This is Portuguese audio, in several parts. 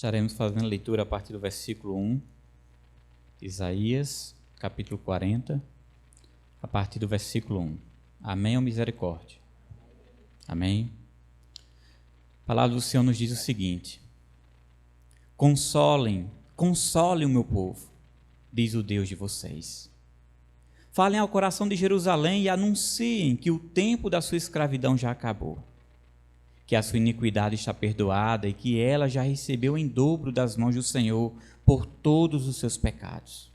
Estaremos fazendo leitura a partir do versículo 1, Isaías, capítulo 40, a partir do versículo 1. Amém ou misericórdia? Amém. A palavra do Senhor nos diz o seguinte: consolem o meu povo, diz o Deus de vocês. Falem ao coração de Jerusalém e anunciem que o tempo da sua escravidão já acabou, que a sua iniquidade está perdoada e que ela já recebeu em dobro das mãos do Senhor por todos os seus pecados.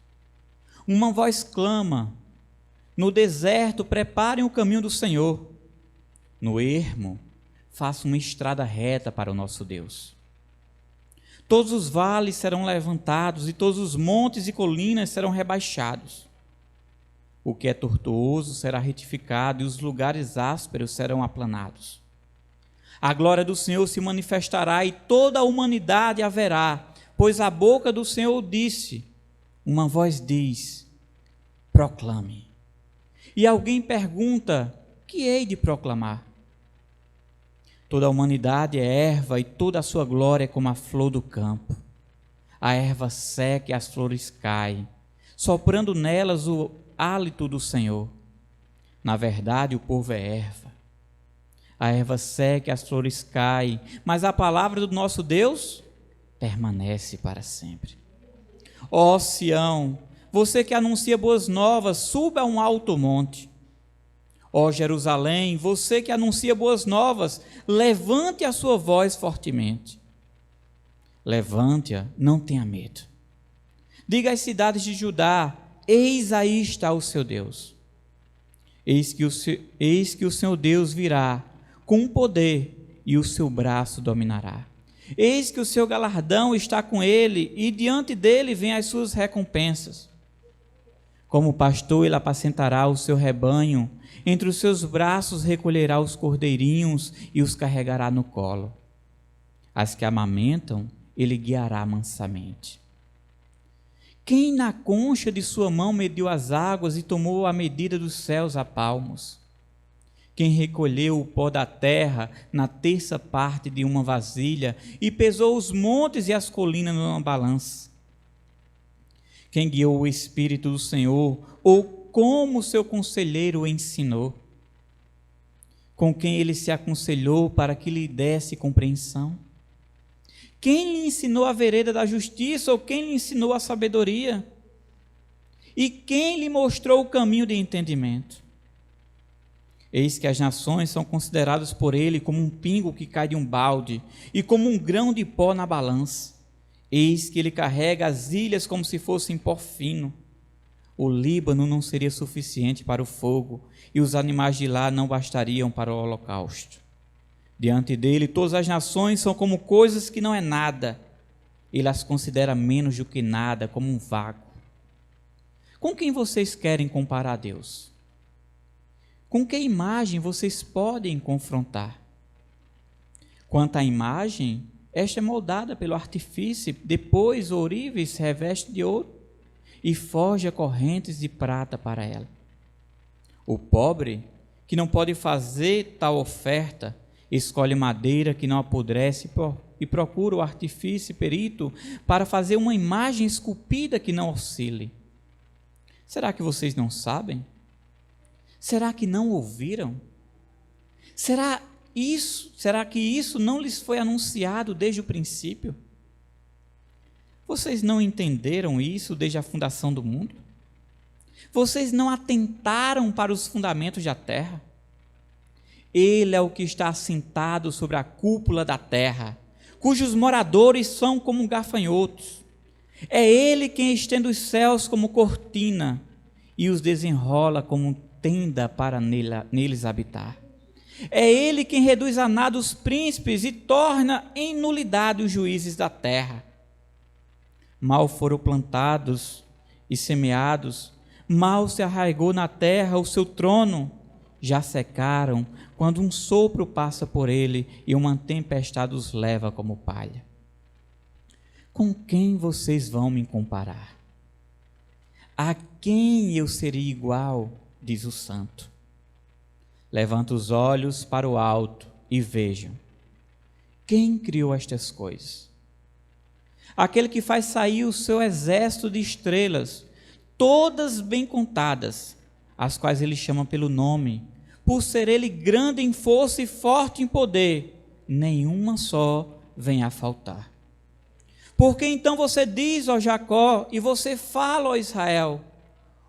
Uma voz clama: no deserto preparem o caminho do Senhor, no ermo façam uma estrada reta para o nosso Deus. Todos os vales serão levantados e todos os montes e colinas serão rebaixados. O que é tortuoso será retificado e os lugares ásperos serão aplanados. A glória do Senhor se manifestará e toda a humanidade a verá, pois a boca do Senhor disse, uma voz diz: proclame. E alguém pergunta: que hei de proclamar? Toda a humanidade é erva e toda a sua glória é como a flor do campo. A erva seca e as flores caem, soprando nelas o hálito do Senhor. Na verdade, o povo é erva. A erva seca e as flores caem, mas a palavra do nosso Deus permanece para sempre. Ó Sião, você que anuncia boas novas, suba a um alto monte. Ó Jerusalém, você que anuncia boas novas, levante a sua voz fortemente. Levante-a, não tenha medo. Diga às cidades de Judá: eis aí está o seu Deus. Eis que o Senhor Deus virá com poder e o seu braço dominará. Eis que o seu galardão está com ele e diante dele vêm as suas recompensas. Como pastor ele apacentará o seu rebanho, entre os seus braços recolherá os cordeirinhos e os carregará no colo. As que amamentam ele guiará mansamente. Quem na concha de sua mão mediu as águas e tomou a medida dos céus a palmos? Quem recolheu o pó da terra na terça parte de uma vasilha e pesou os montes e as colinas numa balança? Quem guiou o Espírito do Senhor, ou como seu conselheiro o ensinou? Com quem ele se aconselhou para que lhe desse compreensão? Quem lhe ensinou a vereda da justiça, ou quem lhe ensinou a sabedoria? E quem lhe mostrou o caminho de entendimento? Eis que as nações são consideradas por ele como um pingo que cai de um balde, e como um grão de pó na balança. Eis que ele carrega as ilhas como se fossem pó fino. O Líbano não seria suficiente para o fogo, e os animais de lá não bastariam para o holocausto. Diante dele, todas as nações são como coisas que não é nada. Ele as considera menos do que nada, como um vácuo. Com quem vocês querem comparar a Deus? Com que imagem vocês podem confrontar? Quanto à imagem, esta é moldada pelo artifício, depois ourives reveste de ouro e forja correntes de prata para ela. O pobre, que não pode fazer tal oferta, escolhe madeira que não apodrece e procura o artifício perito para fazer uma imagem esculpida que não oscile. Será que vocês não sabem? Será que não ouviram? Será que isso não lhes foi anunciado desde o princípio? Vocês não entenderam isso desde a fundação do mundo? Vocês não atentaram para os fundamentos da terra? Ele é o que está assentado sobre a cúpula da terra, cujos moradores são como gafanhotos. É ele quem estende os céus como cortina e os desenrola como tenda para neles habitar. É ele quem reduz a nada os príncipes e torna em nulidade os juízes da terra. Mal foram plantados e semeados, mal se arraigou na terra o seu trono, já secaram quando um sopro passa por ele e uma tempestade os leva como palha. Com quem vocês vão me comparar? A quem eu seria igual, diz o santo. Levanta os olhos para o alto e vejam. Quem criou estas coisas? aquele que faz sair o seu exército de estrelas, todas bem contadas, as quais ele chama pelo nome, por ser ele grande em força e forte em poder, nenhuma só vem a faltar. Porque então você diz, ó Jacó, e você fala, ó Israel,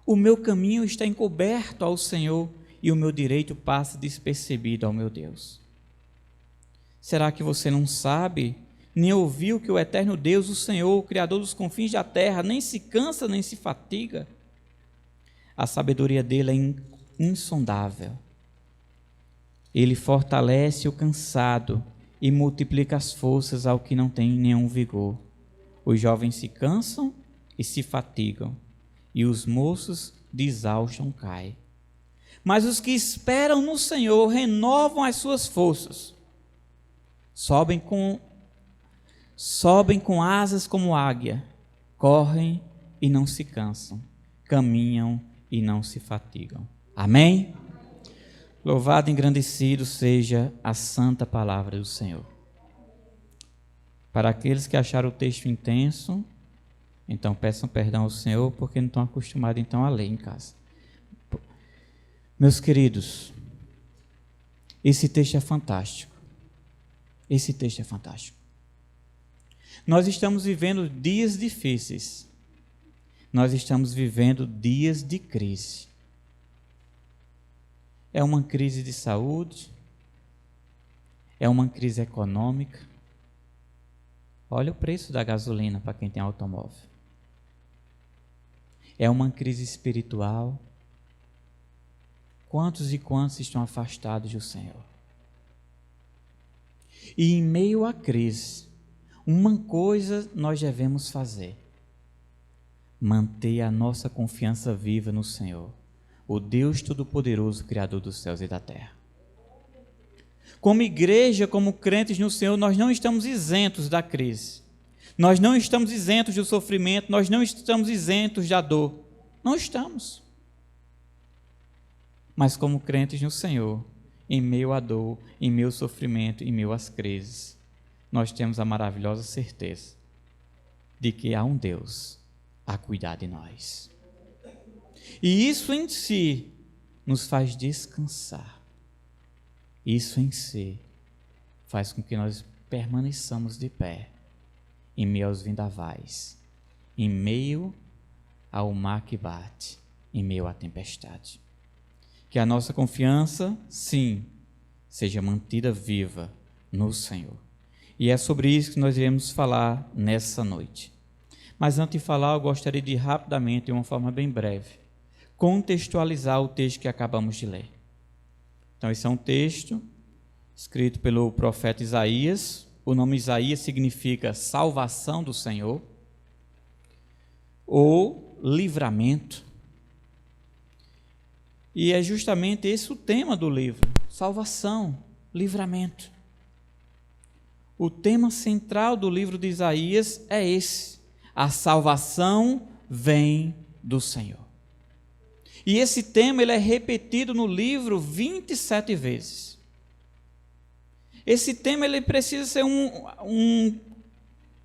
o meu caminho está encoberto ao Senhor, e o meu direito passa despercebido ao meu Deus. Será que você não sabe, nem ouviu que o eterno Deus, o Senhor, o Criador dos confins da terra, nem se cansa, nem se fatiga? A sabedoria dele é insondável. Ele fortalece o cansado e multiplica as forças ao que não tem nenhum vigor. Os jovens se cansam e se fatigam, e os moços de exaustam caem. Mas os que esperam no Senhor renovam as suas forças. Sobem com asas como águia, correm e não se cansam, caminham e não se fatigam. Amém? Louvado e engrandecido seja a santa palavra do Senhor. Para aqueles que acharam o texto intenso, então peçam perdão ao Senhor, porque não estão acostumados então a ler em casa. Meus queridos, esse texto é fantástico. Esse texto é fantástico. Nós estamos vivendo dias difíceis. Nós estamos vivendo dias de crise. É uma crise de saúde, é uma crise econômica. Olha o preço da gasolina para quem tem automóvel. É uma crise espiritual. Quantos e quantos estão afastados do Senhor? E em meio à crise, uma coisa nós devemos fazer: manter a nossa confiança viva no Senhor, o Deus Todo-Poderoso, Criador dos céus e da terra. Como igreja, como crentes no Senhor, nós não estamos isentos da crise. Nós não estamos isentos do sofrimento, nós não estamos isentos da dor. Não estamos. Mas como crentes no Senhor, em meio à dor, em meio ao sofrimento, em meio às crises, nós temos a maravilhosa certeza de que há um Deus a cuidar de nós. E isso em si nos faz descansar. Isso em si faz com que nós permaneçamos de pé em meio aos vendavais, em meio ao mar que bate, em meio à tempestade. Que a nossa confiança, sim, seja mantida viva no Senhor. E é sobre isso que nós iremos falar nessa noite. Mas antes de falar, eu gostaria de rapidamente, de uma forma bem breve, contextualizar o texto que acabamos de ler. Então, esse é um texto escrito pelo profeta Isaías. O nome Isaías significa salvação do Senhor, ou livramento. E é justamente esse o tema do livro: salvação, livramento. O tema central do livro de Isaías é esse: a salvação vem do Senhor. E esse tema ele é repetido no livro 27 vezes. Esse tema ele precisa ser um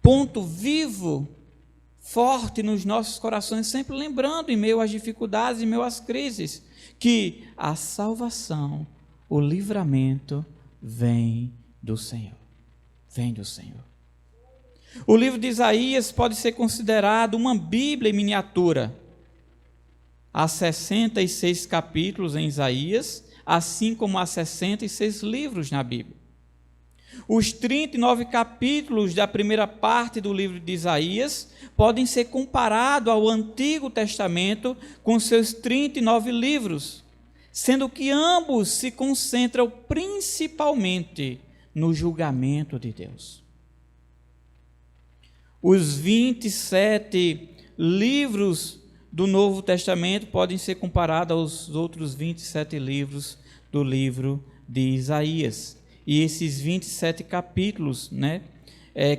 ponto vivo, forte nos nossos corações, sempre lembrando, em meio às dificuldades, em meio às crises, que a salvação, o livramento vem do Senhor. Vem do Senhor. O livro de Isaías pode ser considerado uma Bíblia em miniatura. Há 66 capítulos em Isaías, assim como há 66 livros na Bíblia. Os 39 capítulos da primeira parte do livro de Isaías podem ser comparados ao Antigo Testamento com seus 39 livros, sendo que ambos se concentram principalmente no julgamento de Deus. Os 27 livros do Novo Testamento podem ser comparados aos outros 27 livros do livro de Isaías. E esses 27 capítulos,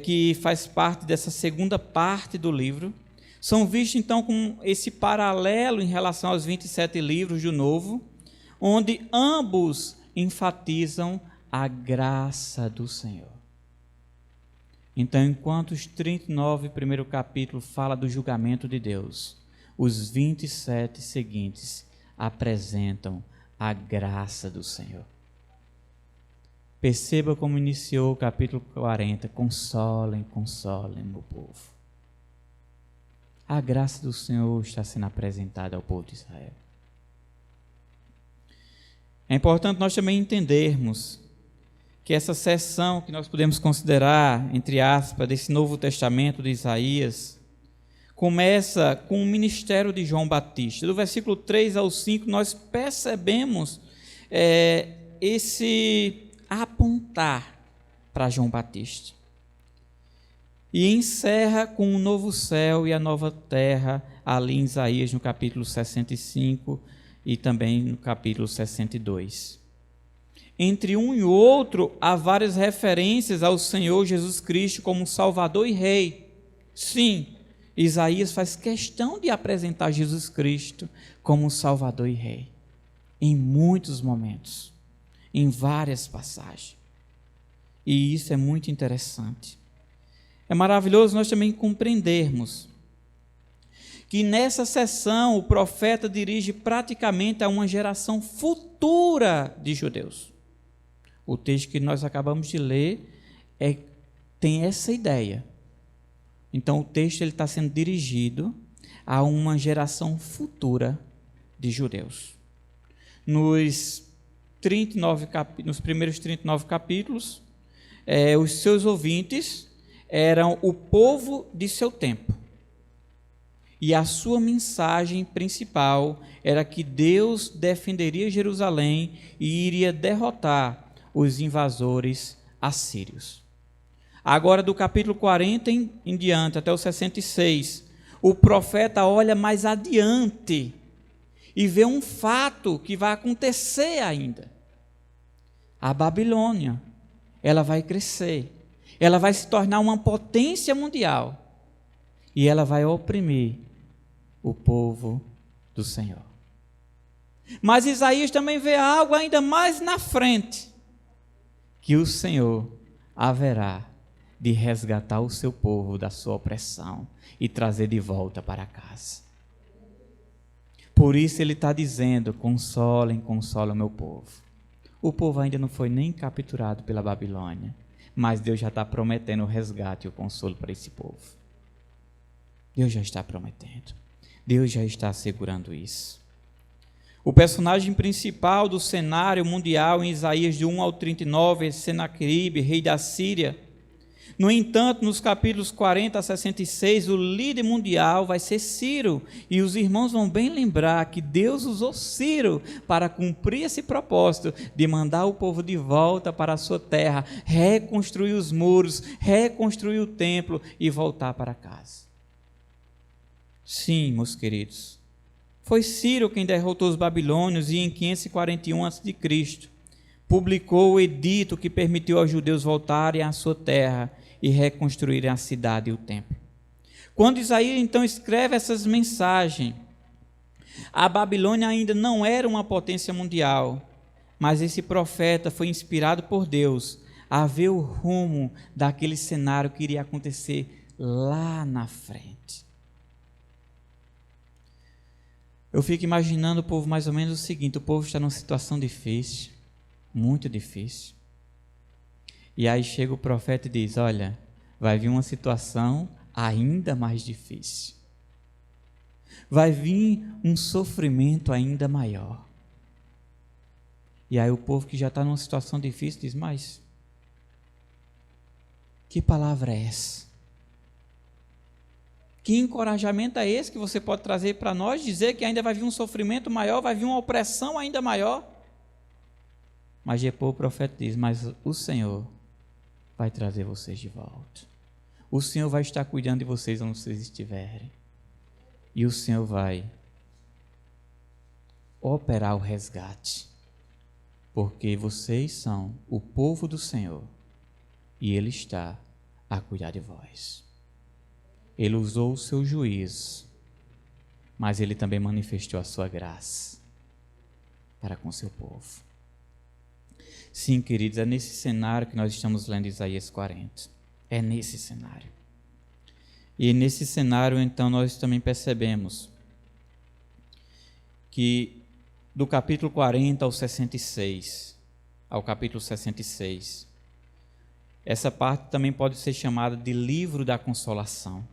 que faz parte dessa segunda parte do livro, são vistos então com esse paralelo em relação aos 27 livros do Novo, onde ambos enfatizam a graça do Senhor. Então, enquanto os 39, primeiro capítulo, fala do julgamento de Deus, os 27 seguintes apresentam a graça do Senhor. Perceba como iniciou o capítulo 40. Consolem, consolem, meu povo. A graça do Senhor está sendo apresentada ao povo de Israel. É importante nós também entendermos que essa seção que nós podemos considerar, entre aspas, desse Novo Testamento de Isaías, começa com o ministério de João Batista. Do versículo 3 ao 5, nós percebemos esse apontar para João Batista. E encerra com o novo céu e a nova terra, ali em Isaías, no capítulo 65 e também no capítulo 62. Entre um e outro, há várias referências ao Senhor Jesus Cristo como Salvador e Rei. Sim, Isaías faz questão de apresentar Jesus Cristo como Salvador e Rei, em muitos momentos, em várias passagens. E isso é muito interessante. É maravilhoso nós também compreendermos que nessa sessão o profeta dirige praticamente a uma geração futura de judeus. O texto que nós acabamos de ler tem essa ideia. Então o texto está sendo dirigido a uma geração futura de judeus. Nos primeiros 39 capítulos, os seus ouvintes eram o povo de seu tempo. E a sua mensagem principal era que Deus defenderia Jerusalém e iria derrotar os invasores assírios. Agora, do capítulo 40 em diante, até o 66, o profeta olha mais adiante e vê um fato que vai acontecer ainda. A Babilônia, ela vai crescer, ela vai se tornar uma potência mundial e ela vai oprimir o povo do Senhor. Mas Isaías também vê algo ainda mais na frente, que o Senhor haverá de resgatar o seu povo da sua opressão e trazer de volta para casa. Por isso ele está dizendo: consolem, consolem o meu povo. O povo ainda não foi nem capturado pela Babilônia, mas Deus já está prometendo o resgate e o consolo para esse povo. Deus já está prometendo. Deus já está assegurando isso. O personagem principal do cenário mundial em Isaías de 1 ao 39 é Senaqueribe, rei da Síria. No entanto, nos capítulos 40 a 66, o líder mundial vai ser Ciro. E os irmãos vão bem lembrar que Deus usou Ciro para cumprir esse propósito de mandar o povo de volta para a sua terra, reconstruir os muros, reconstruir o templo e voltar para casa. Sim, meus queridos, foi Ciro quem derrotou os babilônios e em 541 a.C. publicou o edito que permitiu aos judeus voltarem à sua terra e reconstruírem a cidade e o templo. Quando Isaías então escreve essas mensagens, a Babilônia ainda não era uma potência mundial, mas esse profeta foi inspirado por Deus a ver o rumo daquele cenário que iria acontecer lá na frente. Eu fico imaginando o povo mais ou menos o seguinte: o povo está numa situação difícil, muito difícil. E aí chega o profeta e diz: olha, vai vir uma situação ainda mais difícil. Vai vir um sofrimento ainda maior. E aí o povo que já está numa situação difícil diz: mas que palavra é essa? Que encorajamento é esse que você pode trazer para nós, dizer que ainda vai vir um sofrimento maior, vai vir uma opressão ainda maior? Mas depois o profeta diz: mas o Senhor vai trazer vocês de volta. O Senhor vai estar cuidando de vocês onde vocês estiverem. E o Senhor vai operar o resgate. Porque vocês são o povo do Senhor. E Ele está a cuidar de vós. Ele usou o seu juízo, mas Ele também manifestou a sua graça para com seu povo. Sim, queridos, é nesse cenário que nós estamos lendo Isaías 40. É nesse cenário. E nesse cenário, então, nós também percebemos que do capítulo 40 ao 66, ao capítulo 66, essa parte também pode ser chamada de livro da consolação.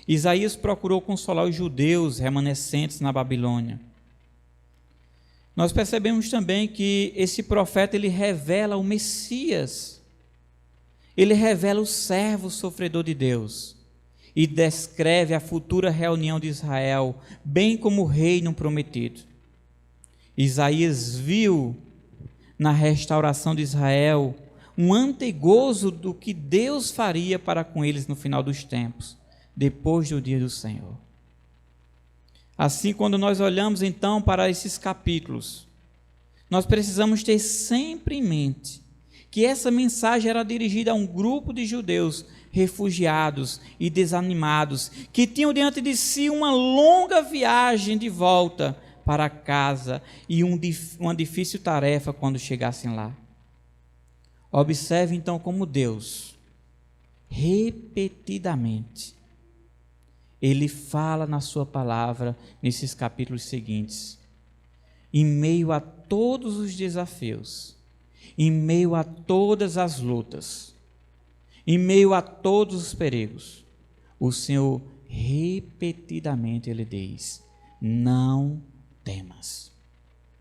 Isaías procurou consolar os judeus remanescentes na Babilônia. Nós percebemos também que esse profeta, ele revela o Messias, ele revela o servo sofredor de Deus e descreve a futura reunião de Israel, bem como o reino prometido. Isaías viu na restauração de Israel um antegozo do que Deus faria para com eles no final dos tempos, depois do dia do Senhor. Assim, quando nós olhamos então para esses capítulos, nós precisamos ter sempre em mente que essa mensagem era dirigida a um grupo de judeus refugiados e desanimados, que tinham diante de si uma longa viagem de volta para casa e uma difícil tarefa quando chegassem lá. Observe então como Deus, repetidamente, Ele fala na sua palavra, nesses capítulos seguintes, em meio a todos os desafios, em meio a todas as lutas, em meio a todos os perigos, o Senhor repetidamente Ele diz: não temas,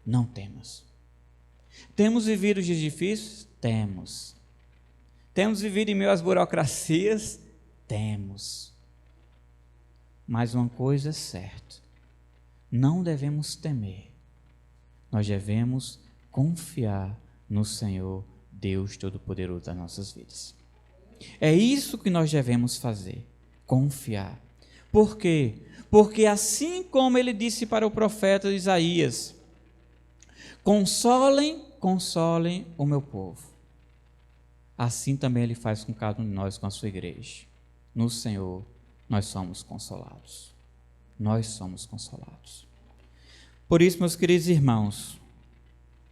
não temas. Temos vivido dias difíceis? Temos. Temos vivido em meio às burocracias? Temos. Mas uma coisa é certa: não devemos temer, nós devemos confiar no Senhor, Deus Todo-Poderoso das nossas vidas. É isso que nós devemos fazer, confiar. Por quê? Porque assim como ele disse para o profeta Isaías: consolem o meu povo, assim também ele faz com cada um de nós, com a sua igreja. No Senhor nós somos consolados. Nós somos consolados. Por isso, meus queridos irmãos,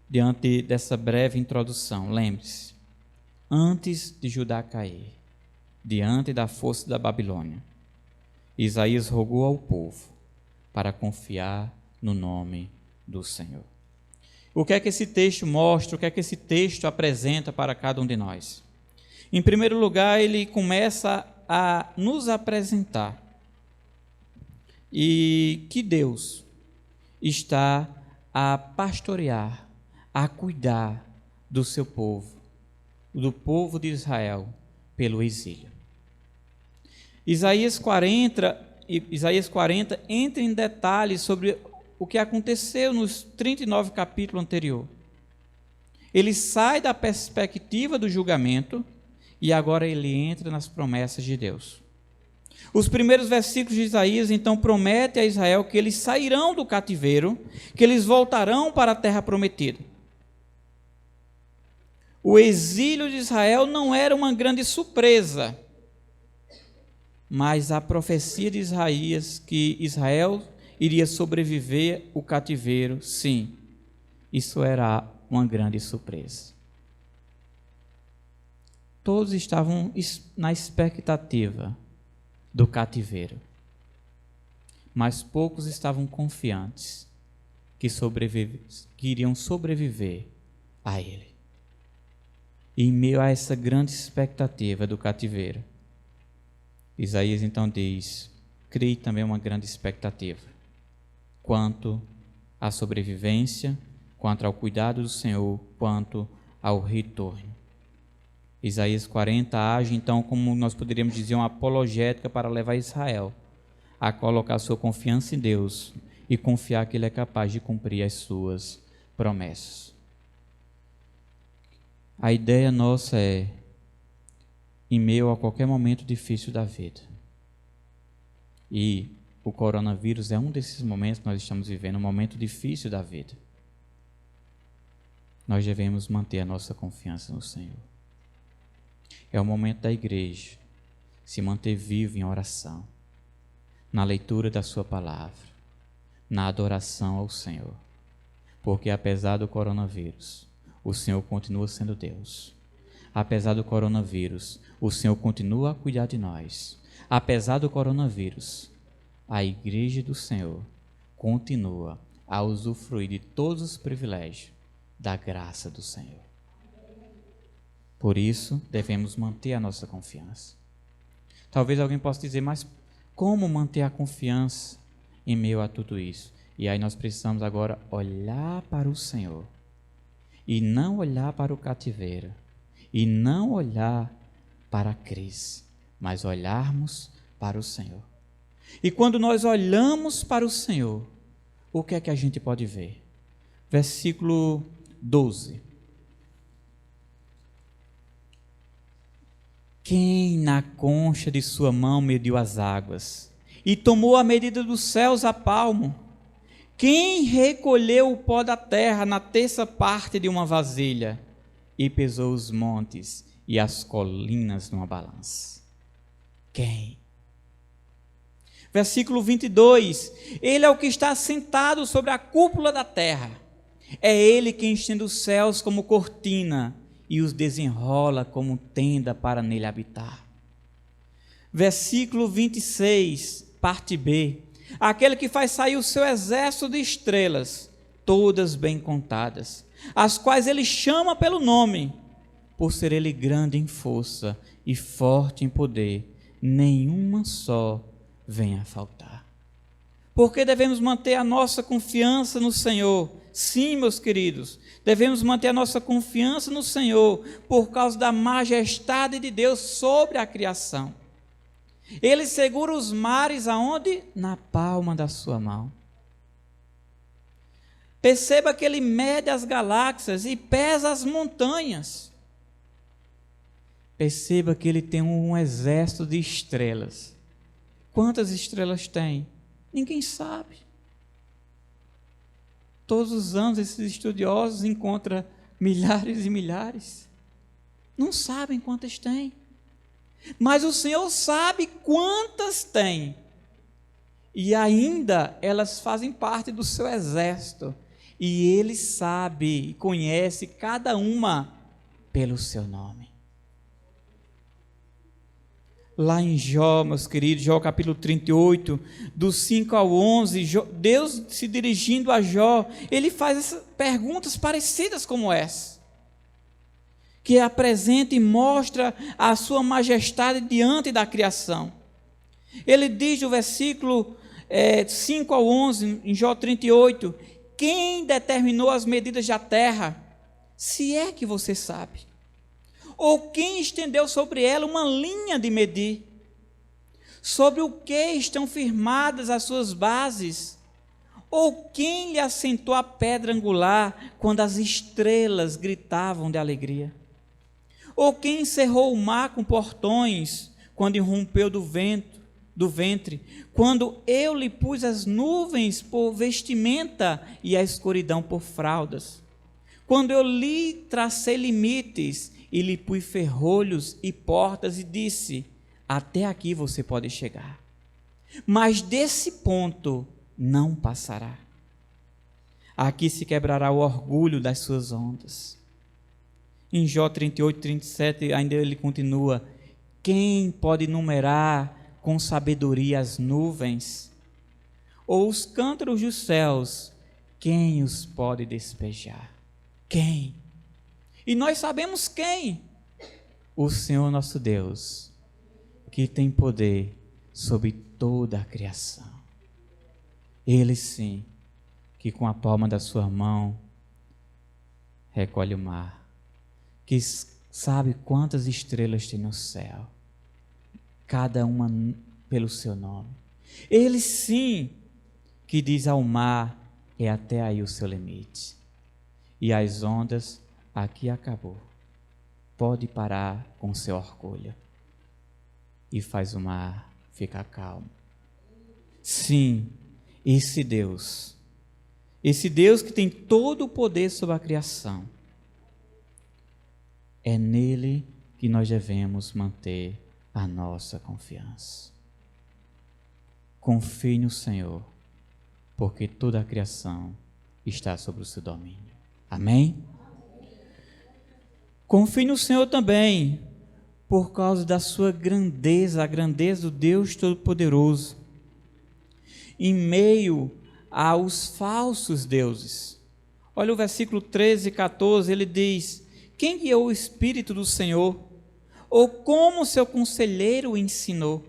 diante dessa breve introdução, lembre-se, antes de Judá cair, diante da força da Babilônia, Isaías rogou ao povo para confiar no nome do Senhor. O que é que esse texto mostra? O que é que esse texto apresenta para cada um de nós? Em primeiro lugar, ele começa a nos apresentar e que Deus está a pastorear, a cuidar do seu povo, do povo de Israel, pelo exílio. Isaías 40 entra em detalhes sobre o que aconteceu nos 39 capítulos anteriores. Ele sai da perspectiva do julgamento e agora ele entra nas promessas de Deus. Os primeiros versículos de Isaías então prometem a Israel que eles sairão do cativeiro, que eles voltarão para a terra prometida. O exílio de Israel não era uma grande surpresa, mas a profecia de Isaías que Israel iria sobreviver o cativeiro, sim, isso era uma grande surpresa. Todos estavam na expectativa do cativeiro, mas poucos estavam confiantes que iriam sobreviver a ele. E em meio a essa grande expectativa do cativeiro, Isaías então diz: crie também uma grande expectativa quanto à sobrevivência, quanto ao cuidado do Senhor, quanto ao retorno. Isaías 40 age então como nós poderíamos dizer uma apologética para levar Israel a colocar sua confiança em Deus e confiar que Ele é capaz de cumprir as suas promessas. A ideia nossa é, em meio a qualquer momento difícil da vida, e o coronavírus é um desses momentos que nós estamos vivendo, um momento difícil da vida, nós devemos manter a nossa confiança no Senhor. É o momento da igreja se manter vivo em oração, na leitura da sua palavra, na adoração ao Senhor, porque apesar do coronavírus, o Senhor continua sendo Deus. Apesar do coronavírus, o Senhor continua a cuidar de nós. Apesar do coronavírus, a igreja do Senhor continua a usufruir de todos os privilégios da graça do Senhor. Por isso, devemos manter a nossa confiança. Talvez alguém possa dizer, mas como manter a confiança em meio a tudo isso? E aí nós precisamos agora olhar para o Senhor e não olhar para o cativeiro e não olhar para a crise, mas olharmos para o Senhor. E quando nós olhamos para o Senhor, o que é que a gente pode ver? Versículo 12. Quem na concha de sua mão mediu as águas e tomou a medida dos céus a palmo? Quem recolheu o pó da terra na terça parte de uma vasilha e pesou os montes e as colinas numa balança? Quem? Versículo 22. Ele é o que está sentado sobre a cúpula da terra. É ele quem estende os céus como cortina e os desenrola como tenda para nele habitar. Versículo 26, parte B. Aquele que faz sair o seu exército de estrelas, todas bem contadas, as quais ele chama pelo nome, por ser ele grande em força e forte em poder, nenhuma só vem a faltar. Porque devemos manter a nossa confiança no Senhor. Sim, meus queridos, devemos manter a nossa confiança no Senhor por causa da majestade de Deus sobre a criação. Ele segura os mares aonde? Na palma da sua mão. Perceba que ele mede as galáxias e pesa as montanhas. Perceba que ele tem um exército de estrelas. Quantas estrelas tem? Ninguém sabe. Todos os anos esses estudiosos encontram milhares e milhares. Não sabem quantas tem. Mas o Senhor sabe quantas tem. E ainda elas fazem parte do seu exército. E Ele sabe e conhece cada uma pelo seu nome. Lá em Jó, meus queridos, Jó capítulo 38, do 5 ao 11, Deus se dirigindo a Jó, Ele faz essas perguntas parecidas como essa, que apresenta e mostra a sua majestade diante da criação. Ele diz no versículo 5 ao 11, em Jó 38, quem determinou as medidas da terra, se é que você sabe? Ou quem estendeu sobre ela uma linha de medir? Sobre o que estão firmadas as suas bases? Ou quem lhe assentou a pedra angular quando as estrelas gritavam de alegria? Ou quem encerrou o mar com portões quando irrompeu do ventre? Quando eu lhe pus as nuvens por vestimenta e a escuridão por fraldas? Quando eu lhe tracei limites e lhe pus ferrolhos e portas e disse, até aqui você pode chegar, mas desse ponto não passará. Aqui se quebrará o orgulho das suas ondas. Em Jó 38, 37, ainda ele continua, quem pode numerar com sabedoria as nuvens? Ou os cântaros dos céus, quem os pode despejar? Quem? E nós sabemos quem? O Senhor nosso Deus, que tem poder sobre toda a criação. Ele sim, que com a palma da sua mão recolhe o mar, que sabe quantas estrelas tem no céu, cada uma pelo seu nome. Ele sim, que diz ao mar, é até aí o seu limite. E as ondas, aqui acabou. Pode parar com seu orgulho. E faz o mar ficar calmo. Sim, esse Deus que tem todo o poder sobre a criação, é nele que nós devemos manter a nossa confiança. Confie no Senhor, porque toda a criação está sob o seu domínio. Amém? Confie no Senhor também, por causa da sua grandeza, a grandeza do Deus Todo-Poderoso, em meio aos falsos deuses. Olha o versículo 13 e 14, ele diz: quem guiou o Espírito do Senhor? Ou como seu conselheiro o ensinou?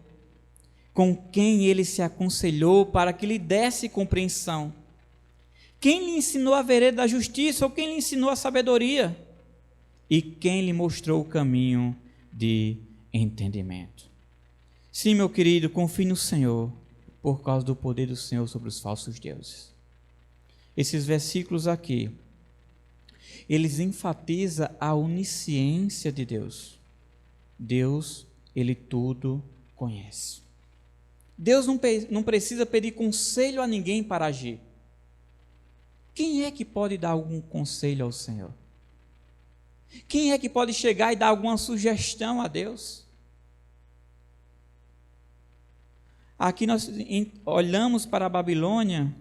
Com quem ele se aconselhou para que lhe desse compreensão? Quem lhe ensinou a vereda da justiça? Ou quem lhe ensinou a sabedoria? E quem lhe mostrou o caminho de entendimento? Sim, meu querido, confie no Senhor, por causa do poder do Senhor sobre os falsos deuses. Esses versículos aqui, eles enfatizam a onisciência de Deus. Deus, Ele tudo conhece. Deus não precisa pedir conselho a ninguém para agir. Quem é que pode dar algum conselho ao Senhor? Quem é que pode chegar e dar alguma sugestão a Deus? Aqui nós olhamos para a Babilônia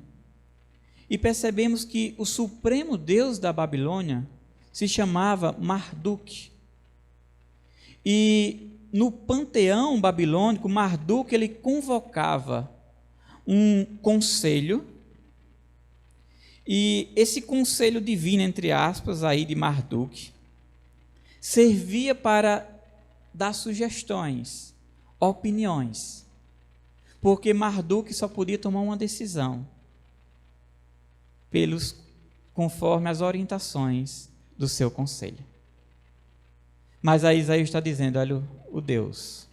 e percebemos que o supremo Deus da Babilônia se chamava Marduk. E no panteão babilônico, Marduk ele convocava um conselho, e esse conselho divino, entre aspas, aí de Marduk, servia para dar sugestões, opiniões, porque Marduk só podia tomar uma decisão conforme as orientações do seu conselho. Mas aí Isaías está dizendo: olha, o Deus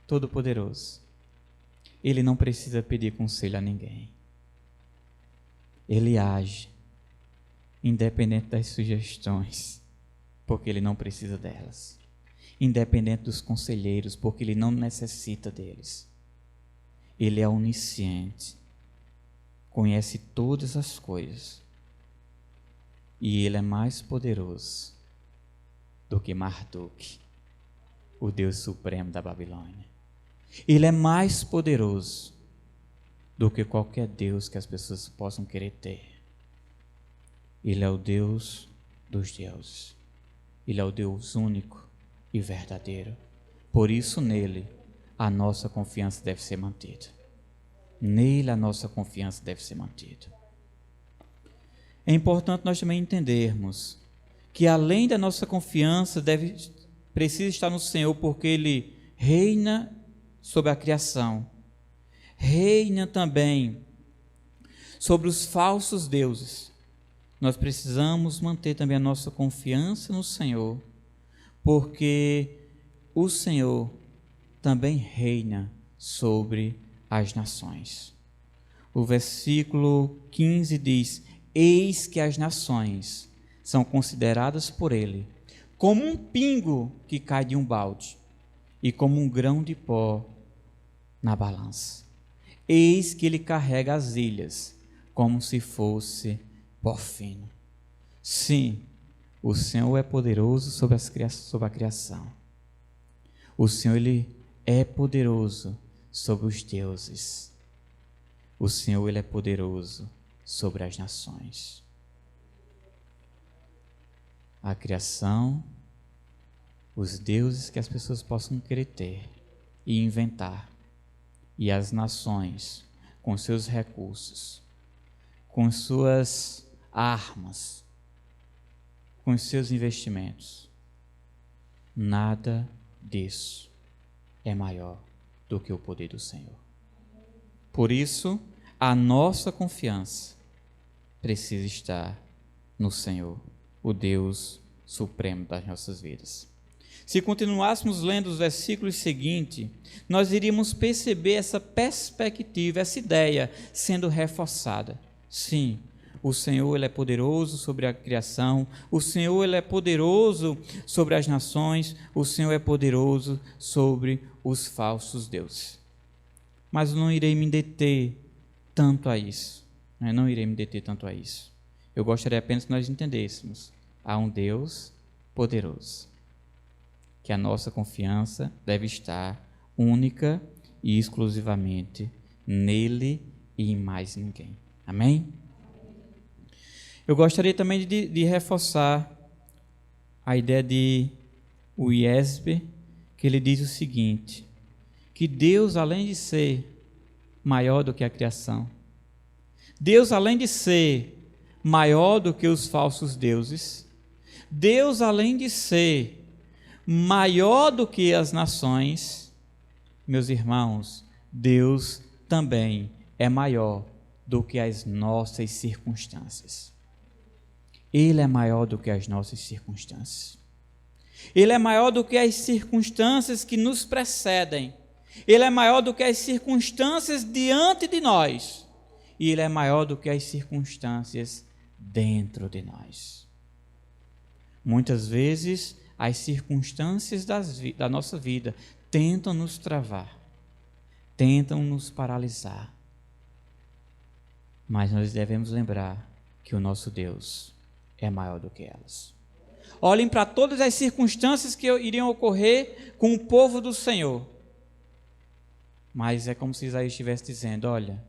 Todo-Poderoso, Ele não precisa pedir conselho a ninguém. Ele age, independente das sugestões, porque Ele não precisa delas. Independente dos conselheiros, porque Ele não necessita deles. Ele é onisciente, conhece todas as coisas, e Ele é mais poderoso do que Marduk, o Deus supremo da Babilônia. Ele é mais poderoso do que qualquer Deus que as pessoas possam querer ter. Ele é o Deus dos deuses. Ele é o Deus único e verdadeiro. Por isso, nele, a nossa confiança deve ser mantida. Nele, a nossa confiança deve ser mantida. É importante nós também entendermos que, além da nossa confiança, precisa estar no Senhor, porque Ele reina sobre a criação, reina também sobre os falsos deuses. Nós precisamos manter também a nossa confiança no Senhor, porque o Senhor também reina sobre as nações. O versículo 15 diz: eis que as nações são consideradas por Ele como um pingo que cai de um balde e como um grão de pó na balança. Eis que Ele carrega as ilhas como se fosse pó fino. Sim, o Senhor é poderoso sobre a criação. O Senhor, Ele é poderoso sobre os deuses. O Senhor, Ele é poderoso sobre as nações. A criação, os deuses que as pessoas possam querer ter e inventar, e as nações com seus recursos, com suas armas, com seus investimentos. Nada disso é maior do que o poder do Senhor. Por isso, a nossa confiança precisa estar no Senhor, o Deus supremo das nossas vidas. Se continuássemos lendo os versículos seguintes, nós iríamos perceber essa perspectiva, essa ideia sendo reforçada. Sim, o Senhor, Ele é poderoso sobre a criação, o Senhor, Ele é poderoso sobre as nações, o Senhor é poderoso sobre os falsos deuses. Mas eu não irei me deter tanto a isso. Não irei me deter tanto a isso. Eu gostaria apenas que nós entendêssemos: há um Deus poderoso, que a nossa confiança deve estar única e exclusivamente nele e em mais ninguém. Amém? Eu gostaria também de reforçar a ideia de Wiesbe, que ele diz o seguinte, que Deus, além de ser maior do que a criação, Deus, além de ser maior do que os falsos deuses, Deus, além de ser maior do que as nações, meus irmãos, Deus também é maior do que as nossas circunstâncias. Ele é maior do que as nossas circunstâncias. Ele é maior do que as circunstâncias que nos precedem. Ele é maior do que as circunstâncias diante de nós. E Ele é maior do que as circunstâncias dentro de nós. Muitas vezes, as circunstâncias da nossa vida tentam nos travar, tentam nos paralisar. Mas nós devemos lembrar que o nosso Deus é maior do que elas. Olhem para todas as circunstâncias que iriam ocorrer com o povo do Senhor. Mas é como se Isaías estivesse dizendo, olha,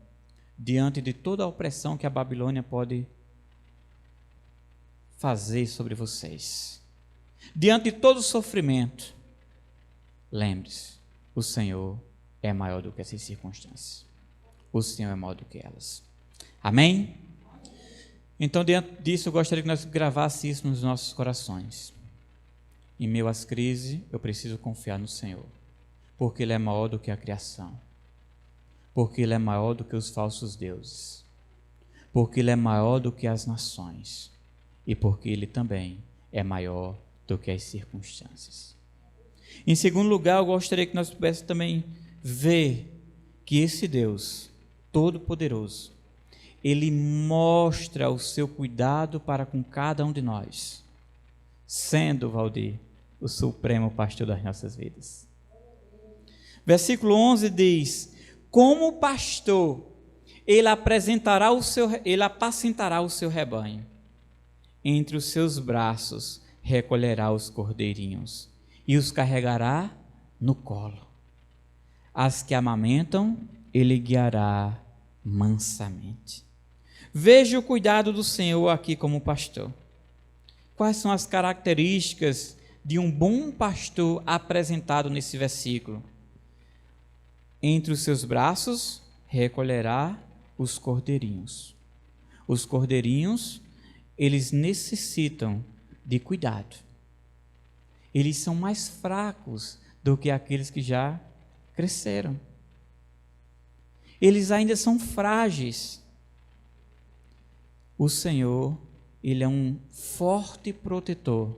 diante de toda a opressão que a Babilônia pode fazer sobre vocês, diante de todo o sofrimento, lembre-se, o Senhor é maior do que essas circunstâncias. O Senhor é maior do que elas. Amém? Então, diante disso, eu gostaria que nós gravássemos isso nos nossos corações. Em meio às crises, eu preciso confiar no Senhor, porque Ele é maior do que a criação, porque Ele é maior do que os falsos deuses, porque Ele é maior do que as nações, e porque Ele também é maior do que as circunstâncias. Em segundo lugar, eu gostaria que nós pudéssemos também ver que esse Deus Todo-Poderoso, Ele mostra o seu cuidado para com cada um de nós, sendo, Valdir, o supremo pastor das nossas vidas. Versículo 11 diz, como pastor, ele apacentará o seu rebanho, entre os seus braços recolherá os cordeirinhos e os carregará no colo. As que amamentam, ele guiará mansamente. Veja o cuidado do Senhor aqui como pastor. Quais são as características de um bom pastor apresentado nesse versículo? Entre os seus braços recolherá os cordeirinhos. Os cordeirinhos, eles necessitam de cuidado. Eles são mais fracos do que aqueles que já cresceram. Eles ainda são frágeis. O Senhor, Ele é um forte protetor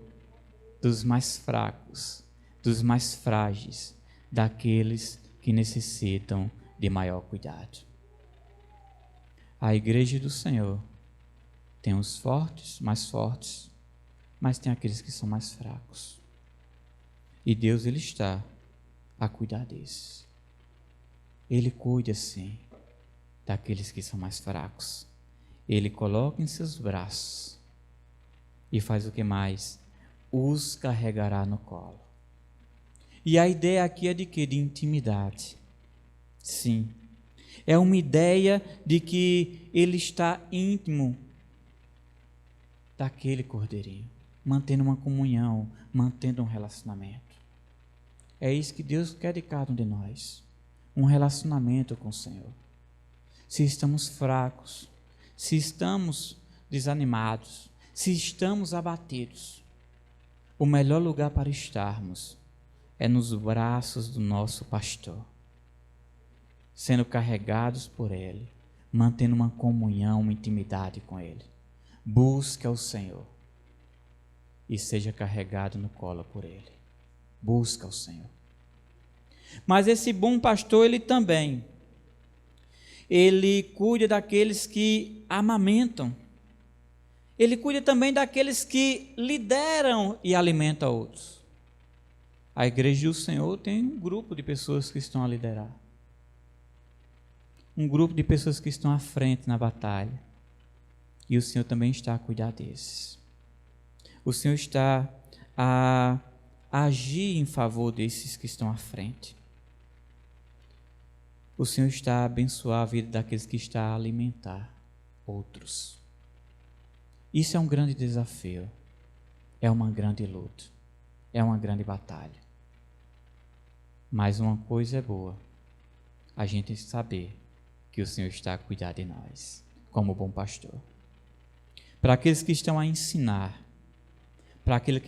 dos mais fracos, dos mais frágeis, daqueles que necessitam de maior cuidado. A igreja do Senhor tem os fortes, mas tem aqueles que são mais fracos. E Deus, Ele está a cuidar desses. Ele cuida, sim, daqueles que são mais fracos. Ele coloca em seus braços e faz o que mais? Os carregará no colo. E a ideia aqui é de quê? De intimidade. Sim. É uma ideia de que ele está íntimo daquele cordeirinho, mantendo uma comunhão, mantendo um relacionamento. É isso que Deus quer de cada um de nós. Um relacionamento com o Senhor. Se estamos fracos, se estamos desanimados, se estamos abatidos, o melhor lugar para estarmos é nos braços do nosso pastor, sendo carregados por Ele, mantendo uma comunhão, uma intimidade com Ele. Busque ao Senhor e seja carregado no colo por Ele. Busca ao Senhor. Mas esse bom pastor, ele cuida daqueles que amamentam. Ele cuida também daqueles que lideram e alimentam outros. A igreja do Senhor tem um grupo de pessoas que estão a liderar. Um grupo de pessoas que estão à frente na batalha. E o Senhor também está a cuidar desses. O Senhor está a agir em favor desses que estão à frente. O Senhor está a abençoar a vida daqueles que está a alimentar outros. Isso é um grande desafio, é uma grande luta, é uma grande batalha. Mas uma coisa é boa, a gente saber que o Senhor está a cuidar de nós, como bom pastor. Para aqueles que estão a ensinar, para aqueles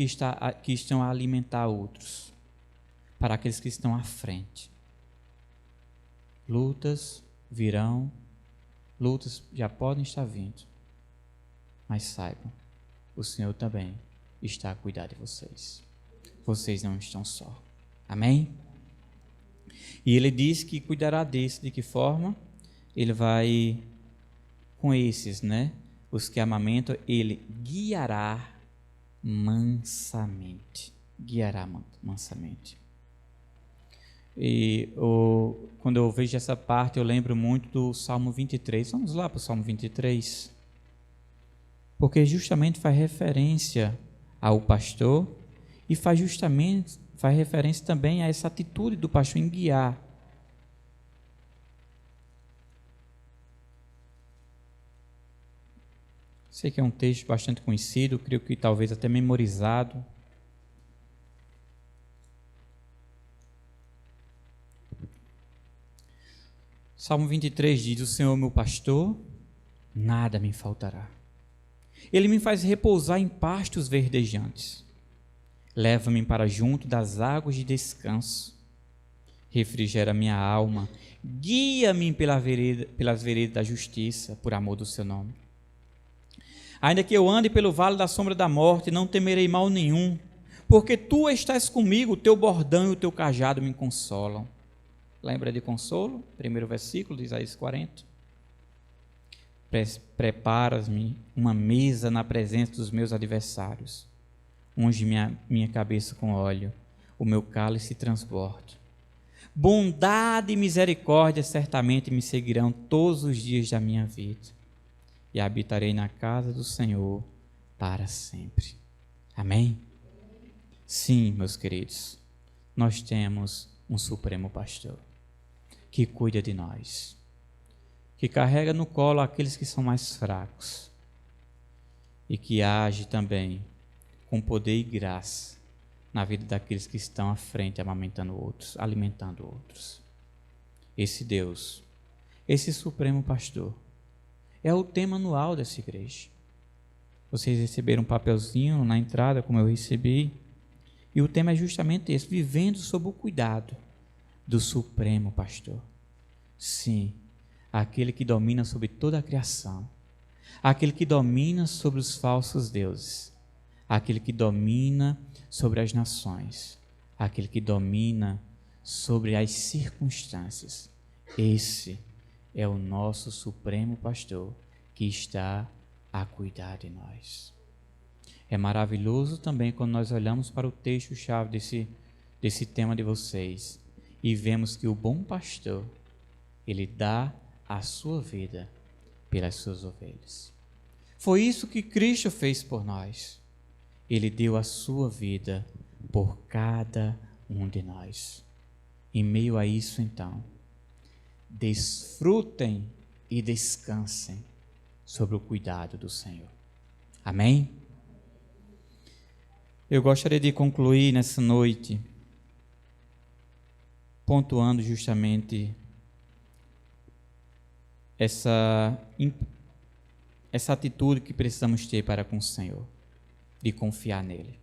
que estão a alimentar outros, para aqueles que estão à frente. Lutas virão, lutas já podem estar vindo, mas saibam, o Senhor também está a cuidar de vocês. Vocês não estão só. Amém? E ele diz que cuidará desse. De que forma? Ele vai com esses, né? Os que amamentam, ele guiará mansamente. Guiará mansamente. E quando eu vejo essa parte, eu lembro muito do Salmo 23. Vamos lá para o Salmo 23. Porque justamente faz referência ao pastor e faz referência também a essa atitude do pastor em guiar. Sei que é um texto bastante conhecido, creio que talvez até memorizado. Salmo 23 diz: o Senhor é meu pastor, nada me faltará. Ele me faz repousar em pastos verdejantes. Leva-me para junto das águas de descanso. Refrigera minha alma. Guia-me pelas veredas da justiça, por amor do seu nome. Ainda que eu ande pelo vale da sombra da morte, não temerei mal nenhum, porque tu estás comigo, o teu bordão e o teu cajado me consolam. Lembra de consolo? Primeiro versículo de Isaías 40. Preparas-me uma mesa na presença dos meus adversários. Unge minha cabeça com óleo, o meu cálice transborda. Bondade e misericórdia certamente me seguirão todos os dias da minha vida, e habitarei na casa do Senhor para sempre. Amém? Sim, meus queridos, nós temos um Supremo Pastor que cuida de nós, que carrega no colo aqueles que são mais fracos e que age também com poder e graça na vida daqueles que estão à frente, amamentando outros, alimentando outros. Esse Deus, esse Supremo Pastor, é o tema anual dessa igreja. Vocês receberam um papelzinho na entrada, como eu recebi, e o tema é justamente esse: vivendo sob o cuidado do Supremo Pastor. Sim, aquele que domina sobre toda a criação, aquele que domina sobre os falsos deuses, aquele que domina sobre as nações, aquele que domina sobre as circunstâncias. Esse é o nosso Supremo Pastor que está a cuidar de nós. É maravilhoso também quando nós olhamos para o texto-chave desse tema de vocês e vemos que o bom pastor, ele dá a sua vida pelas suas ovelhas. Foi isso que Cristo fez por nós. Ele deu a sua vida por cada um de nós. Em meio a isso, então, desfrutem e descansem sobre o cuidado do Senhor. Amém? Eu gostaria de concluir nessa noite pontuando justamente essa atitude que precisamos ter para com o Senhor, de confiar nele.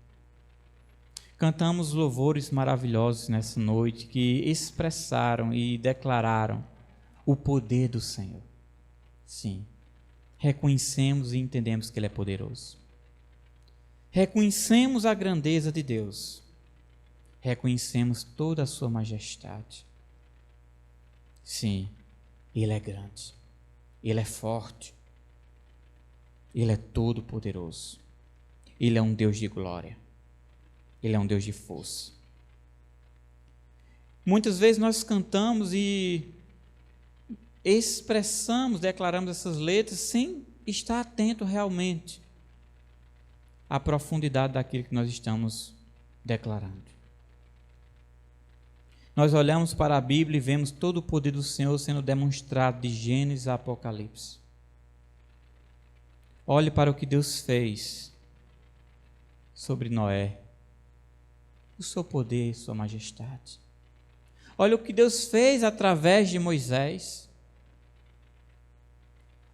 Cantamos louvores maravilhosos nessa noite que expressaram e declararam o poder do Senhor. Sim, reconhecemos e entendemos que Ele é poderoso. Reconhecemos a grandeza de Deus. Reconhecemos toda a sua majestade. Sim, Ele é grande. Ele é forte. Ele é todo poderoso. Ele é um Deus de glória. Ele é um Deus de força. Muitas vezes nós cantamos e expressamos, declaramos essas letras sem estar atento realmente à profundidade daquilo que nós estamos declarando. Nós olhamos para a Bíblia e vemos todo o poder do Senhor sendo demonstrado de Gênesis a Apocalipse. Olhe para o que Deus fez sobre Noé, o seu poder, sua majestade. Olha o que Deus fez através de Moisés.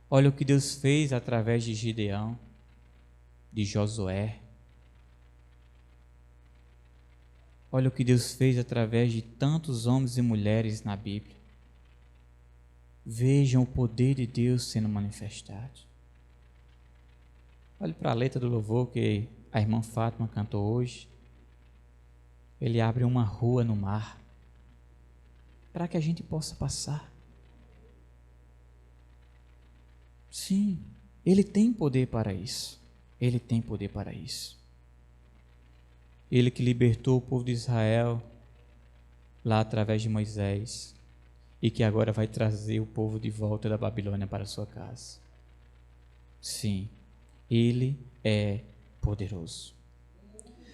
Olha o que Deus fez através de Gideão, de Josué. Olha o que Deus fez através de tantos homens e mulheres na Bíblia. Vejam o poder de Deus sendo manifestado. Olhe para a letra do louvor que a irmã Fátima cantou hoje. Ele abre uma rua no mar para que a gente possa passar. Sim, Ele tem poder para isso. Ele tem poder para isso. Ele que libertou o povo de Israel lá através de Moisés e que agora vai trazer o povo de volta da Babilônia para a sua casa. Sim, Ele é poderoso.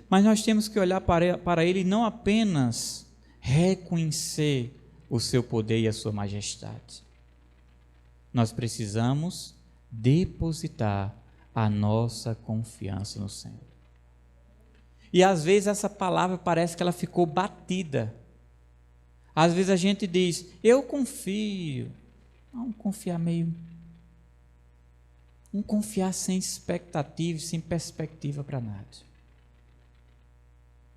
Mas nós temos que olhar para Ele não apenas reconhecer o seu poder e a sua majestade. Nós precisamos depositar a nossa confiança no Senhor. E às vezes essa palavra parece que ela ficou batida. Às vezes a gente diz, eu confio. Não, confiar meio... Não confiar sem expectativa, sem perspectiva para nada.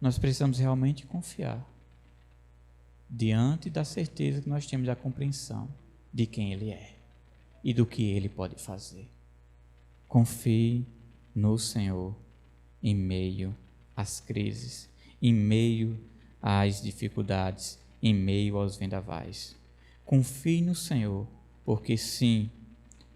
Nós precisamos realmente confiar. Diante da certeza que nós temos da compreensão de quem Ele é e do que Ele pode fazer. Confie no Senhor em meio às crises, em meio às dificuldades, em meio aos vendavais. Confie no Senhor, porque sim,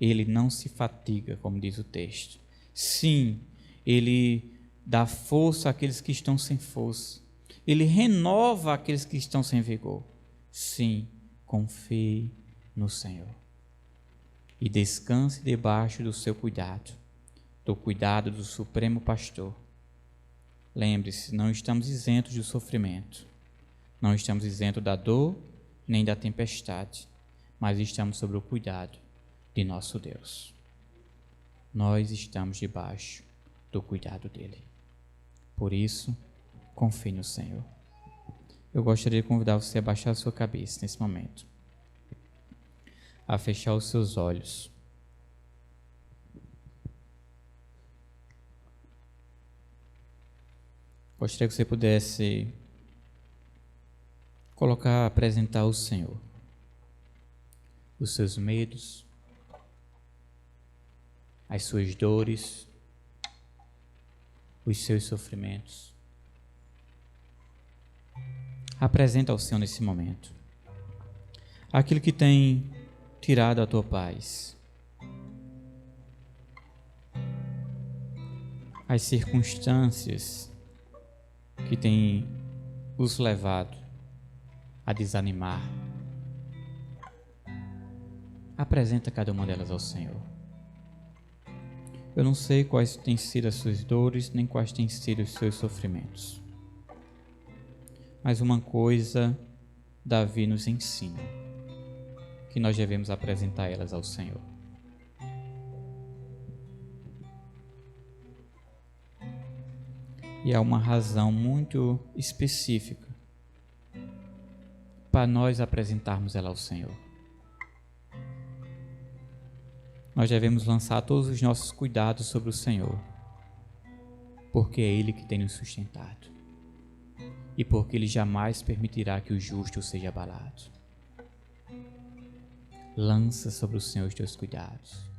Ele não se fatiga, como diz o texto. Sim, Ele dá força àqueles que estão sem força. Ele renova aqueles que estão sem vigor. Sim, confie no Senhor. E descanse debaixo do seu cuidado, do cuidado do Supremo Pastor. Lembre-se, não estamos isentos do sofrimento. Não estamos isentos da dor, nem da tempestade, mas estamos sob o cuidado de nosso Deus. Nós estamos debaixo do cuidado dEle. Por isso, confie no Senhor. Eu gostaria de convidar você a baixar a sua cabeça nesse momento, a fechar os seus olhos. Gostaria que você pudesse apresentar ao Senhor os seus medos, as suas dores, os seus sofrimentos. Apresenta ao Senhor nesse momento aquilo que tem tirado a tua paz, as circunstâncias que têm os levado a desanimar. Apresenta cada uma delas ao Senhor. Eu não sei quais têm sido as suas dores, nem quais têm sido os seus sofrimentos. Mas uma coisa Davi nos ensina, que nós devemos apresentar elas ao Senhor. E há uma razão muito específica para nós apresentarmos ela ao Senhor. Nós devemos lançar todos os nossos cuidados sobre o Senhor, porque é Ele que tem nos sustentado e porque Ele jamais permitirá que o justo seja abalado. Lança sobre o Senhor os teus cuidados.